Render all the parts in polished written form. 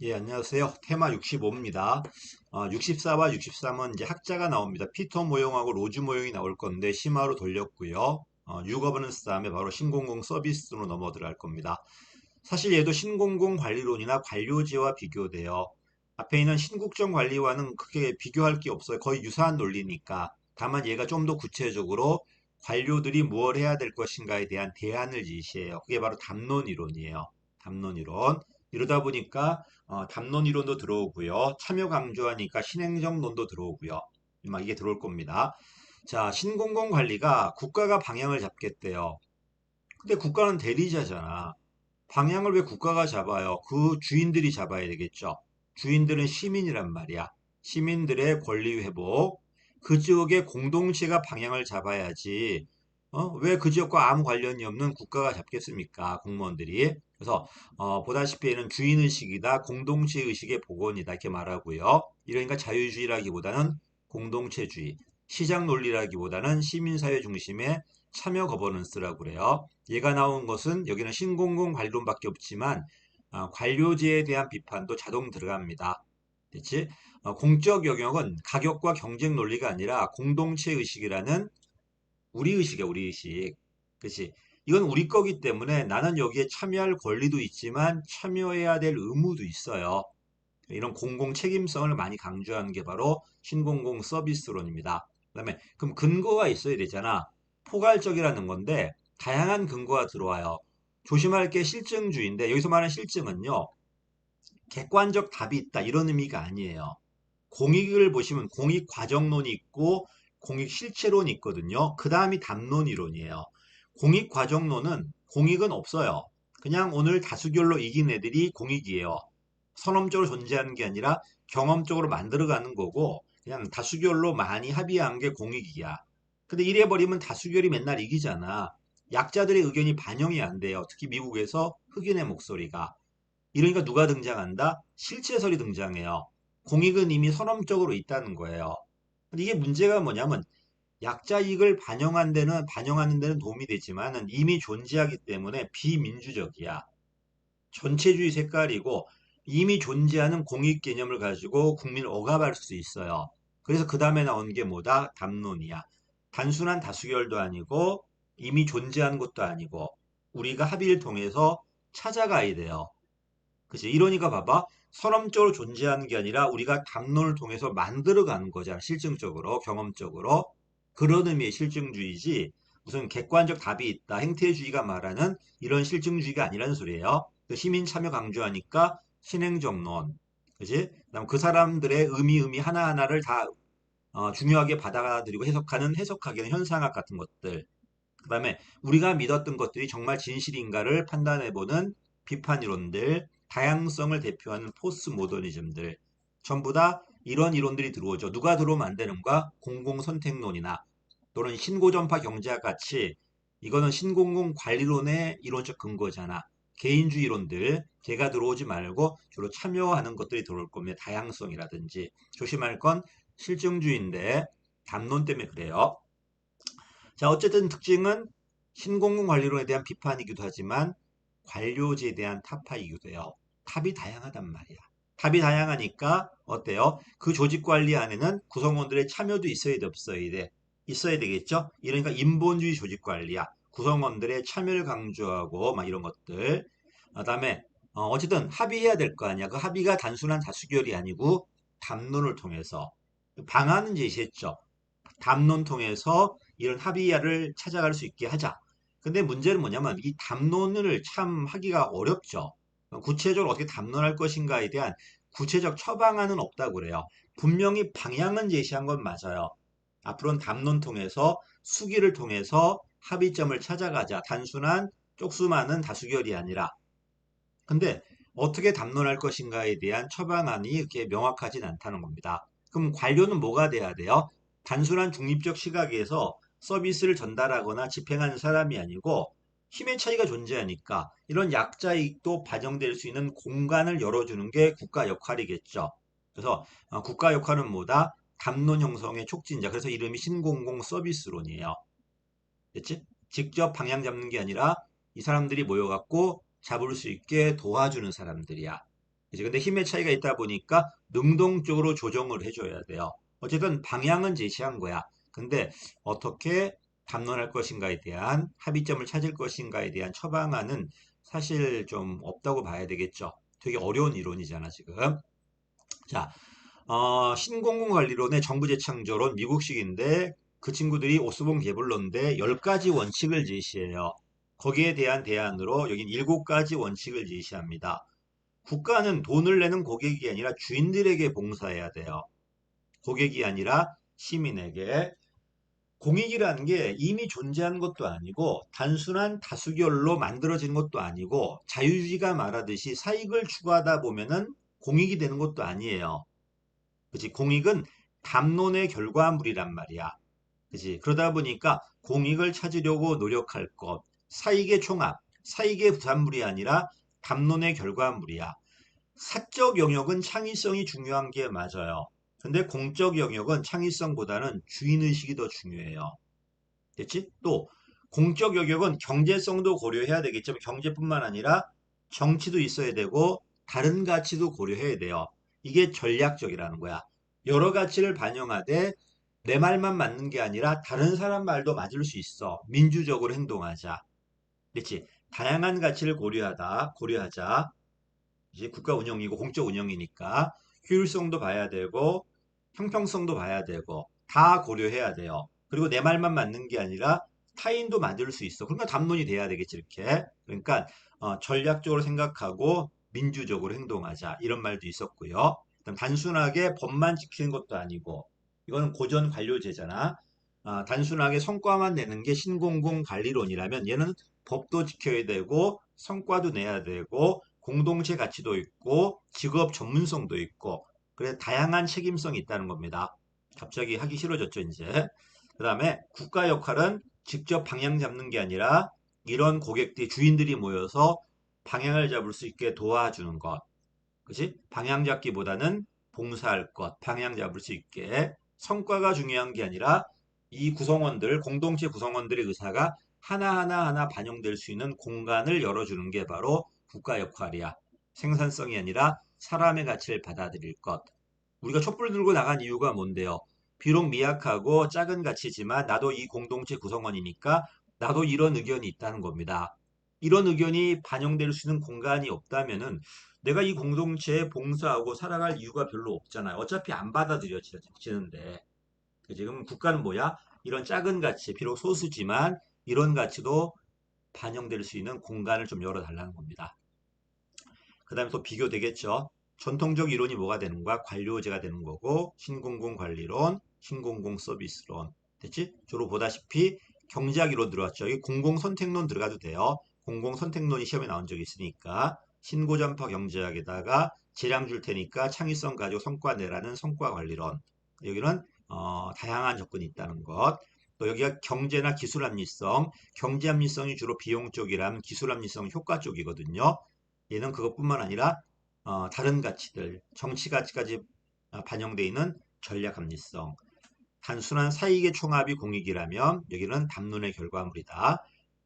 예, 안녕하세요. 테마 65입니다. 64와 63은 이제 학자가 나옵니다. 피터 모형하고 로즈 모형이 나올 건데 심화로 돌렸고요. 6어버넌스 다음에 바로 신공공 서비스로 넘어들어갈 겁니다. 사실 얘도 신공공 관리론이나 관료제와 비교돼요. 앞에 있는 신국정 관리와는 크게 비교할 게 없어요. 거의 유사한 논리니까. 다만 얘가 좀 더 구체적으로 관료들이 무엇을 해야 될 것인가에 대한 대안을 제시해요. 그게 바로 담론이론이에요. 담론이론. 이러다 보니까 담론이론도 들어오고요. 참여 강조하니까 신행정론도 들어오고요. 막 이게 들어올 겁니다. 자, 신공공 관리가 국가가 방향을 잡겠대요. 근데 국가는 대리자잖아. 방향을 왜 국가가 잡아요? 그 주인들이 잡아야 되겠죠. 주인들은 시민이란 말이야. 시민들의 권리 회복. 그 지역의 공동체가 방향을 잡아야지. 왜 그 지역과 아무 관련이 없는 국가가 잡겠습니까? 공무원들이. 그래서 보다시피 얘는 주인의식이다. 공동체의식의 복원이다. 이렇게 말하고요. 이러니까 자유주의라기보다는 공동체주의. 시장 논리라기보다는 시민사회 중심의 참여 거버넌스라고 그래요. 얘가 나온 것은 여기는 신공공 관리론밖에 없지만 관료제에 대한 비판도 자동 들어갑니다. 됐지? 공적 영역은 가격과 경쟁 논리가 아니라 공동체 의식이라는 우리 의식이야, 우리 의식. 그치? 이건 우리 거기 때문에 나는 여기에 참여할 권리도 있지만 참여해야 될 의무도 있어요. 이런 공공 책임성을 많이 강조하는 게 바로 신공공 서비스론입니다. 그다음에 그럼 근거가 있어야 되잖아. 포괄적이라는 건데 다양한 근거가 들어와요. 조심할 게 실증주의인데 여기서 말하는 실증은요. 객관적 답이 있다 이런 의미가 아니에요. 공익을 보시면 공익 과정론이 있고 공익 실체론이 있거든요. 그 다음이 담론이론이에요. 공익 과정론은 공익은 없어요. 그냥 오늘 다수결로 이긴 애들이 공익이에요. 선언적으로 존재하는 게 아니라 경험적으로 만들어가는 거고 그냥 다수결로 많이 합의한 게 공익이야. 근데 이래버리면 다수결이 맨날 이기잖아. 약자들의 의견이 반영이 안 돼요. 특히 미국에서 흑인의 목소리가. 이러니까 누가 등장한다? 실체설이 등장해요. 공익은 이미 선언적으로 있다는 거예요. 근데 이게 문제가 뭐냐면 약자 이익을 반영하는 데는 도움이 되지만은 이미 존재하기 때문에 비민주적이야. 전체주의 색깔이고 이미 존재하는 공익 개념을 가지고 국민을 억압할 수 있어요. 그래서 그 다음에 나온 게 뭐다? 담론이야. 단순한 다수결도 아니고 이미 존재하는 것도 아니고 우리가 합의를 통해서 찾아가야 돼요. 그치? 이러니까 봐봐. 선언적으로 존재하는 게 아니라 우리가 담론을 통해서 만들어가는 거잖아. 실증적으로, 경험적으로. 그런 의미의 실증주의지. 무슨 객관적 답이 있다. 행태주의가 말하는 이런 실증주의가 아니라는 소리예요. 그 시민 참여 강조하니까 신행정론. 그지? 그다음 그 사람들의 의미 하나하나를 다 중요하게 받아들이고 해석하기는 현상학 같은 것들. 그 다음에 우리가 믿었던 것들이 정말 진실인가를 판단해보는 비판이론들, 다양성을 대표하는 포스트 모더니즘들, 전부 다 이런 이론들이 들어오죠. 누가 들어오면 안 되는가? 공공선택론이나 또는 신고전파 경제학 같이 이거는 신공공 관리론의 이론적 근거잖아. 개인주의 이론들, 걔가 들어오지 말고 주로 참여하는 것들이 들어올 겁니다. 다양성이라든지. 조심할 건 실증주의인데 담론 때문에 그래요. 자, 어쨌든 특징은 신공공 관리론에 대한 비판이기도 하지만 관료제에 대한 타파이기도 해요. 탑이 다양하단 말이야. 탑이 다양하니까 어때요? 그 조직 관리 안에는 구성원들의 참여도 있어야 돼, 없어야 돼? 있어야 되겠죠? 이러니까 인본주의 조직 관리야. 구성원들의 참여를 강조하고 막 이런 것들. 그다음에 어쨌든 합의해야 될 거 아니야. 그 합의가 단순한 다수결이 아니고 담론을 통해서 방안은 제시했죠. 담론 통해서 이런 합의를 찾아갈 수 있게 하자. 근데 문제는 뭐냐면 이 담론을 참 하기가 어렵죠. 구체적으로 어떻게 담론할 것인가에 대한 구체적 처방안은 없다고 그래요. 분명히 방향은 제시한 건 맞아요. 앞으로는 담론 통해서 수기를 통해서 합의점을 찾아가자. 단순한 쪽수 많은 다수결이 아니라. 근데 어떻게 담론할 것인가에 대한 처방안이 이렇게 명확하진 않다는 겁니다. 그럼 관료는 뭐가 돼야 돼요? 단순한 중립적 시각에서 서비스를 전달하거나 집행하는 사람이 아니고 힘의 차이가 존재하니까 이런 약자 이익도 반영될 수 있는 공간을 열어주는 게 국가 역할이겠죠. 그래서 국가 역할은 뭐다? 담론 형성의 촉진자. 그래서 이름이 신공공 서비스론이에요. 됐지? 직접 방향 잡는 게 아니라 이 사람들이 모여갖고 잡을 수 있게 도와주는 사람들이야. 이제 근데 힘의 차이가 있다 보니까 능동적으로 조정을 해줘야 돼요. 어쨌든 방향은 제시한 거야. 근데 어떻게 담론할 것인가에 대한 합의점을 찾을 것인가에 대한 처방안은 사실 좀 없다고 봐야 되겠죠. 되게 어려운 이론이잖아, 지금. 자, 신공공관리론의 정부 재창조론 미국식인데 그 친구들이 오스본 게블러인데 10가지 원칙을 제시해요. 거기에 대한 대안으로 여긴 7가지 원칙을 제시합니다. 국가는 돈을 내는 고객이 아니라 주인들에게 봉사해야 돼요. 고객이 아니라 시민에게. 공익이라는 게 이미 존재하는 것도 아니고 단순한 다수결로 만들어진 것도 아니고 자유주의가 말하듯이 사익을 추구하다 보면은 공익이 되는 것도 아니에요. 그치? 공익은 담론의 결과물이란 말이야. 그치? 그러다 보니까 공익을 찾으려고 노력할 것, 사익의 총합, 사익의 부산물이 아니라 담론의 결과물이야. 사적 영역은 창의성이 중요한 게 맞아요. 근데 공적 영역은 창의성보다는 주인의식이 더 중요해요. 됐지? 또 공적 영역은 경제성도 고려해야 되겠지만 경제뿐만 아니라 정치도 있어야 되고 다른 가치도 고려해야 돼요. 이게 전략적이라는 거야. 여러 가치를 반영하되 내 말만 맞는 게 아니라 다른 사람 말도 맞을 수 있어. 민주적으로 행동하자. 그렇지? 다양한 가치를 고려하자. 이제 국가 운영이고 공적 운영이니까 효율성도 봐야 되고 형평성도 봐야 되고 다 고려해야 돼요. 그리고 내 말만 맞는 게 아니라 타인도 만들 수 있어. 그러니까 담론이 돼야 되겠지 이렇게. 그러니까 전략적으로 생각하고 민주적으로 행동하자 이런 말도 있었고요. 단순하게 법만 지키는 것도 아니고 이거는 고전 관료제잖아. 단순하게 성과만 내는 게 신공공 관리론이라면 얘는 법도 지켜야 되고 성과도 내야 되고 공동체 가치도 있고 직업 전문성도 있고 그래서 다양한 책임성이 있다는 겁니다. 갑자기 하기 싫어졌죠, 이제. 그 다음에 국가 역할은 직접 방향 잡는 게 아니라 이런 고객들이 주인들이 모여서 방향을 잡을 수 있게 도와주는 것. 그치? 방향 잡기보다는 봉사할 것, 방향 잡을 수 있게 성과가 중요한 게 아니라 이 구성원들, 공동체 구성원들의 의사가 하나하나 반영될 수 있는 공간을 열어주는 게 바로 국가 역할이야. 생산성이 아니라 사람의 가치를 받아들일 것. 우리가 촛불 들고 나간 이유가 뭔데요? 비록 미약하고 작은 가치지만 나도 이 공동체 구성원이니까 나도 이런 의견이 있다는 겁니다. 이런 의견이 반영될 수 있는 공간이 없다면은 내가 이 공동체에 봉사하고 살아갈 이유가 별로 없잖아요. 어차피 안 받아들여지는데. 지금 국가는 뭐야? 이런 작은 가치, 비록 소수지만 이런 가치도 반영될 수 있는 공간을 좀 열어달라는 겁니다. 그 다음에 또 비교되겠죠. 전통적 이론이 뭐가 되는 거야? 관료제가 되는 거고 신공공관리론, 신공공서비스론. 됐지? 주로 보다시피 경제학 이론 들어왔죠. 여기 공공선택론 들어가도 돼요. 공공선택론이 시험에 나온 적이 있으니까 신고전파 경제학에다가 재량 줄 테니까 창의성 가지고 성과 내라는 성과관리론. 여기는 다양한 접근이 있다는 것. 또 여기가 경제나 기술 합리성, 경제 합리성이 주로 비용 쪽이라면 기술 합리성은 효과 쪽이거든요. 얘는 그것뿐만 아니라 다른 가치들, 정치 가치까지 반영되어 있는 전략 합리성. 단순한 사익의 총합이 공익이라면 여기는 담론의 결과물이다.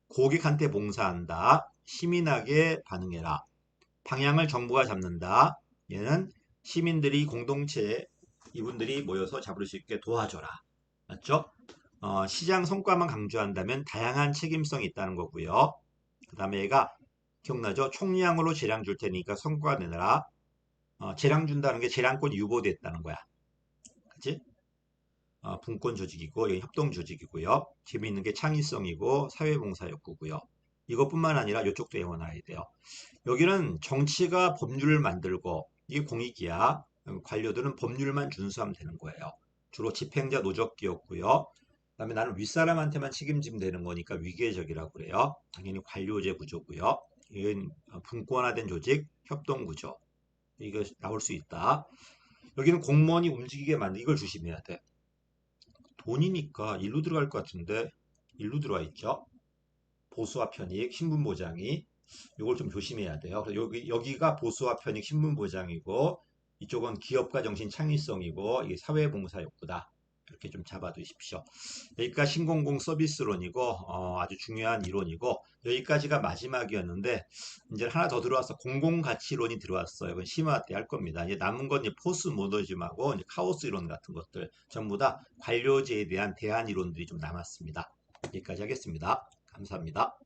고객한테 봉사한다. 시민에게 반응해라. 방향을 정부가 잡는다. 얘는 시민들이 공동체 이분들이 모여서 잡을 수 있게 도와줘라. 맞죠? 시장 성과만 강조한다면 다양한 책임성이 있다는 거고요. 그 다음에 얘가 기억나죠? 총량으로 재량 줄 테니까 성과 내느라. 재량 준다는 게 재량권이 유보됐다는 거야. 그치? 분권 조직이고 여기 협동 조직이고요. 재미있는 게 창의성이고 사회봉사 욕구고요. 이것뿐만 아니라 이쪽도 외워놔야 돼요. 여기는 정치가 법률을 만들고 이게 공익이야. 관료들은 법률만 준수하면 되는 거예요. 주로 집행자 노적기였고요. 그다음에 나는 윗사람한테만 책임지면 되는 거니까 위계적이라고 그래요. 당연히 관료제 구조고요. 이건 분권화된 조직, 협동 구조. 이거 나올 수 있다. 여기는 공무원이 움직이게 만든 이걸 조심해야 돼. 돈이니까 일로 들어갈 것 같은데 일로 들어와 있죠. 보수와 편익, 신분보장이 이걸 좀 조심해야 돼요. 그래서 여기가 보수와 편익, 신분보장이고 이쪽은 기업가 정신 창의성이고 이게 사회봉사 욕구다. 그렇게 좀 잡아두십시오. 여기까지 신공공 서비스론이고 아주 중요한 이론이고 여기까지가 마지막이었는데 이제 하나 더 들어와서 공공가치론이 들어왔어요. 이건 심화 때 할 겁니다. 이제 남은 건 이제 포스 모더니즘하고 이제 카오스 이론 같은 것들 전부 다 관료제에 대한 대안 이론들이 좀 남았습니다. 여기까지 하겠습니다. 감사합니다.